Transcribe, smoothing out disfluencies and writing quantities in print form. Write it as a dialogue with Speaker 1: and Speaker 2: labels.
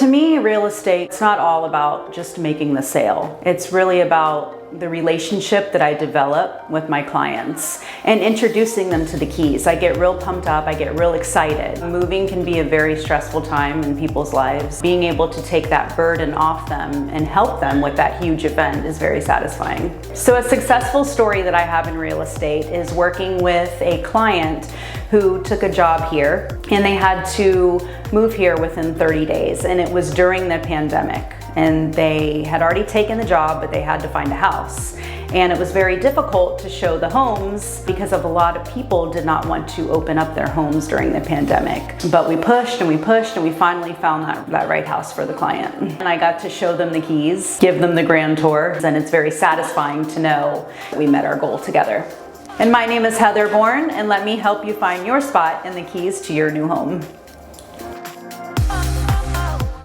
Speaker 1: To me, real estate, it's not all about just making the sale. It's really about the relationship that I develop with my clients and introducing them to the keys. I get real pumped up, I get real excited. Moving can be a very stressful time in people's lives. Being able to take that burden off them and help them with that huge event is very satisfying. So a successful story that I have in real estate is working with a client who took a job here and they had to move here within 30 days, and it was during the pandemic. And they had already taken the job, but they had to find a house. And it was very difficult to show the homes because of a lot of people did not want to open up their homes during the pandemic. But we pushed and we pushed and we finally found that right house for the client. And I got to show them the keys, give them the grand tour, and it's very satisfying to know we met our goal together. And my name is Heather Bourne, and let me help you find your spot in the keys to your new home.